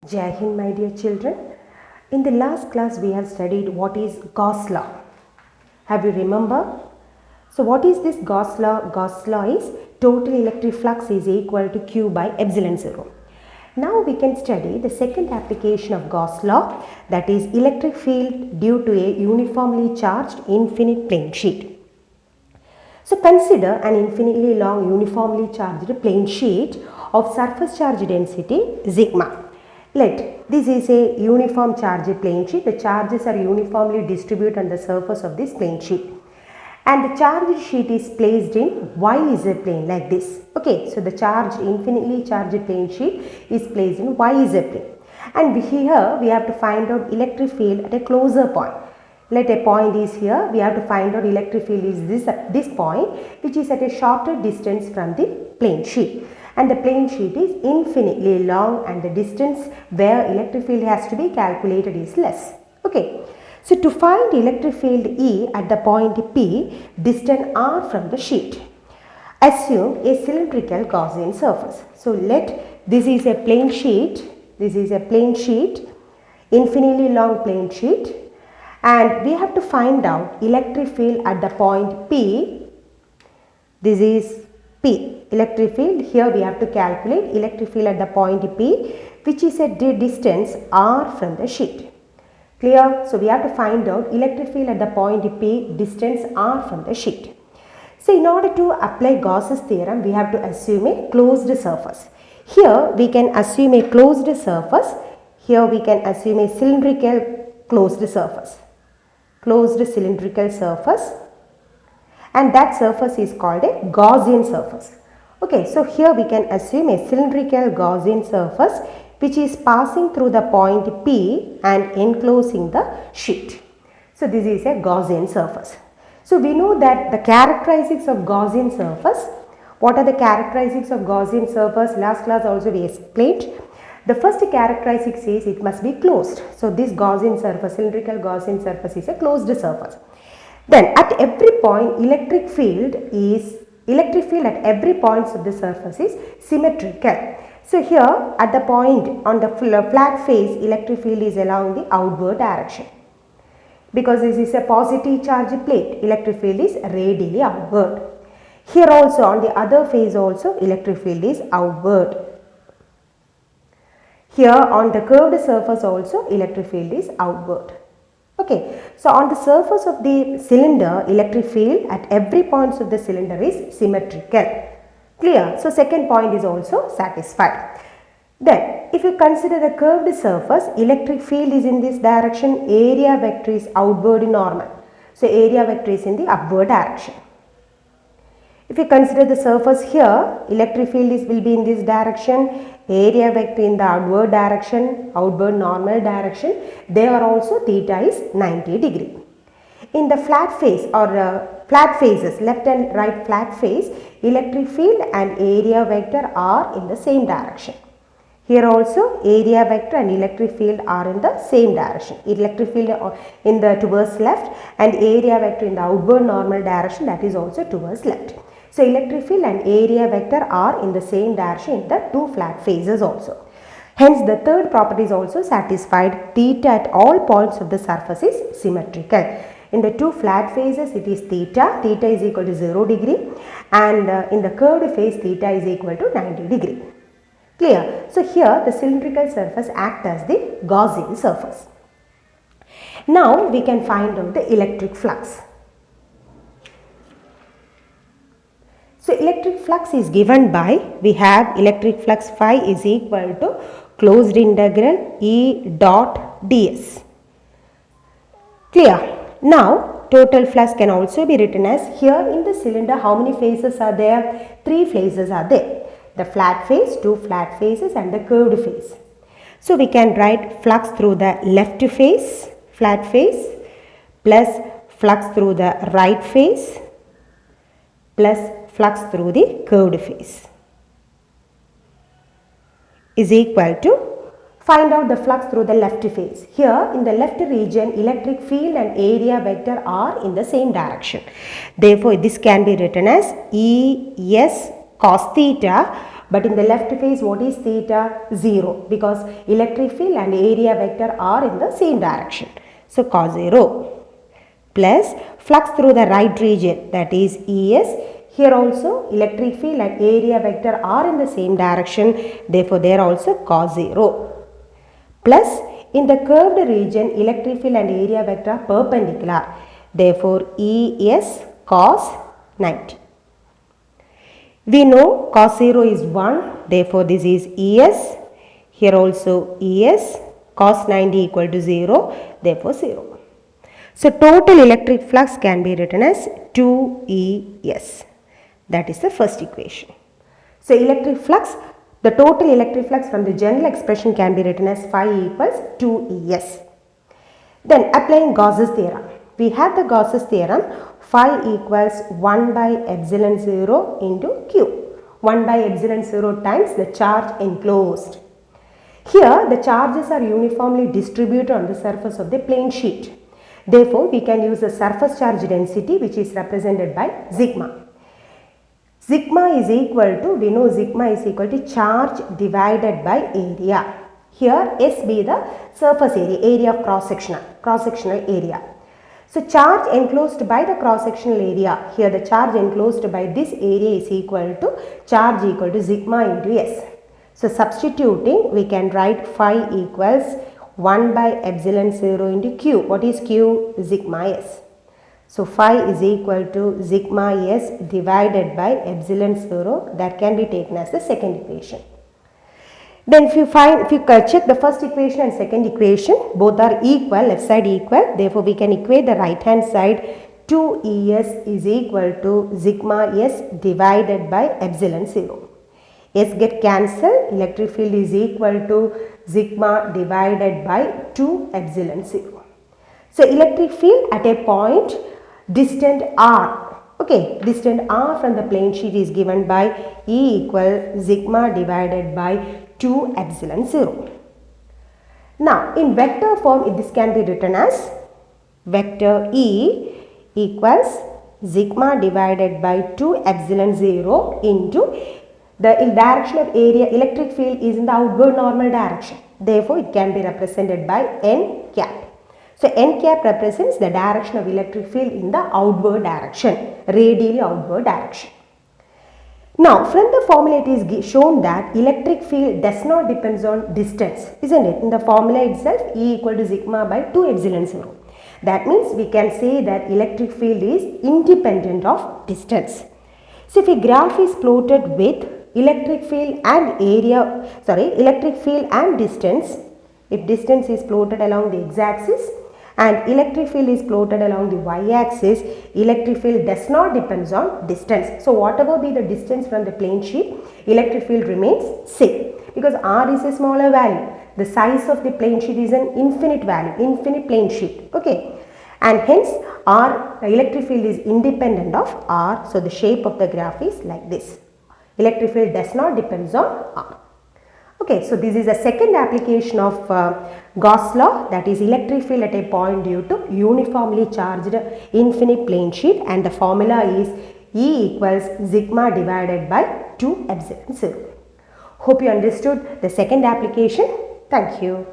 Jai Hind, my dear children. In the last class, we have studied what is Gauss law. Have you remember? So, what is this Gauss law? Gauss law is total electric flux is equal to Q by epsilon 0. Now, we can study the second application of Gauss law, that is electric field due to a uniformly charged infinite plane sheet. So, consider an infinitely long uniformly charged plane sheet of surface charge density sigma. Let this is a uniform charge plane sheet. The charges are uniformly distributed on the surface of this plane sheet. And the charged sheet is placed in YZ plane like this. Okay, so the charged, infinitely charged plane sheet is placed in YZ plane. And here we have to find out electric field at a closer point. Let a point is here, we have to find out electric field is this at this point, which is at a shorter distance from the plane sheet. And the plane sheet is infinitely long and the distance where electric field has to be calculated is less. Okay. So, to find electric field E at the point P, distance R from the sheet, assume a cylindrical Gaussian surface. So, let this is a plane sheet, infinitely long plane sheet, and we have to find out electric field at the point P. This is P. Electric field, here we have to calculate electric field at the point P, which is a distance R from the sheet. Clear? So, we have to find out electric field at the point P, distance R from the sheet. So, in order to apply Gauss's theorem, we have to assume a closed surface. Here, we can assume a closed surface. Here, we can assume a cylindrical closed surface. Closed cylindrical surface. And that surface is called a Gaussian surface. Okay, so here we can assume a cylindrical Gaussian surface which is passing through the point P and enclosing the sheet. So, this is a Gaussian surface. So, we know that the characteristics of Gaussian surface. What are the characteristics of Gaussian surface? Last class also we explained. The first characteristic says it must be closed. So, this Gaussian surface, cylindrical Gaussian surface is a closed surface. Then at every point electric field at every point of the surface is symmetrical. So, here at the point on the flat face electric field is along the outward direction. Because this is a positive charge plate, electric field is radially outward. Here also on the other face also electric field is outward. Here on the curved surface also electric field is outward. Okay, so on the surface of the cylinder, electric field at every point of the cylinder is symmetrical. Clear? So, second point is also satisfied. Then, if you consider the curved surface, electric field is in this direction, area vector is outward normal. So, area vector is in the upward direction. If you consider the surface here, electric field will be in this direction, area vector in the outward direction, outward normal direction. There also theta is 90 degree. In the flat face or flat faces, left and right flat face, electric field and area vector are in the same direction. Here also area vector and electric field are in the same direction. Electric field in the towards left and area vector in the outward normal direction, that is also towards left. So, electric field and area vector are in the same direction in the two flat faces also. Hence, the third property is also satisfied. Theta at all points of the surface is symmetrical. In the two flat faces it is theta is equal to 0 degree, and in the curved face theta is equal to 90 degree. Clear? So, here the cylindrical surface acts as the Gaussian surface. Now, we can find out the electric flux. So, electric flux is given by, we have electric flux phi is equal to closed integral E dot ds. Clear? Now, total flux can also be written as, here in the cylinder how many faces are there? 3 faces are there. The flat face, 2 flat faces and the curved face. So, we can write flux through the left face, flat face, plus flux through the right face, plus flux through the curved face is equal to, find out the flux through the left face. Here in the left region electric field and area vector are in the same direction. Therefore, this can be written as E S cos theta But in the left face, what is theta? 0, because electric field and area vector are in the same direction. So cos 0 plus flux through the right region, that is ES. Here also electric field and area vector are in the same direction, therefore there also cos 0. Plus in the curved region, electric field and area vector are perpendicular, therefore ES cos 90. We know cos 0 is 1, therefore this is ES. Here also ES, cos 90 equal to 0, therefore 0. So total electric flux can be written as 2ES. That is the first equation. So electric flux, the total electric flux from the general expression can be written as phi equals 2ES. Then applying Gauss's theorem. We have the Gauss's theorem, phi equals 1 by epsilon 0 into Q. 1 by epsilon 0 times the charge enclosed. Here the charges are uniformly distributed on the surface of the plane sheet. Therefore, we can use the surface charge density, which is represented by sigma. Sigma is equal to, we know sigma is equal to charge divided by area. Here S be the surface area of cross-sectional area. So charge enclosed by the cross-sectional area, here the charge enclosed by this area is equal to charge equal to sigma into S. So substituting, we can write phi equals 1 by epsilon 0 into Q. What is Q? Sigma S. So phi is equal to sigma S divided by epsilon 0, that can be taken as the second equation. Then if you check the first equation and second equation, both are equal, left side equal, therefore we can equate the right hand side. 2Es is equal to sigma S divided by epsilon 0. S get cancelled, electric field is equal to sigma divided by 2 epsilon 0. So electric field at a point distant r, okay, distant r from the plane sheet is given by E equal sigma divided by 2 epsilon 0. Now in vector form, this can be written as vector E equals sigma divided by 2 epsilon 0 into the direction of area. Electric field is in the outward normal direction, therefore it can be represented by n cap. So n cap represents the direction of electric field in the outward direction, radially outward direction. Now from the formula it is shown that electric field does not depend on distance, isn't it? In the formula itself, E equal to sigma by 2 epsilon 0. That means we can say that electric field is independent of distance. So if a graph is plotted with electric field and electric field and distance, if distance is plotted along the x-axis and electric field is plotted along the y-axis, electric field does not depend on distance. So whatever be the distance from the plane sheet, electric field remains same, because r is a smaller value. The size of the plane sheet is an infinite value, infinite plane sheet, okay, and hence electric field is independent of r. So the shape of the graph is like this. Electric field does not depend on r. Okay, so this is a second application of Gauss law, that is electric field at a point due to uniformly charged infinite plane sheet, and the formula is E equals sigma divided by 2 epsilon 0. Hope you understood the second application. Thank you.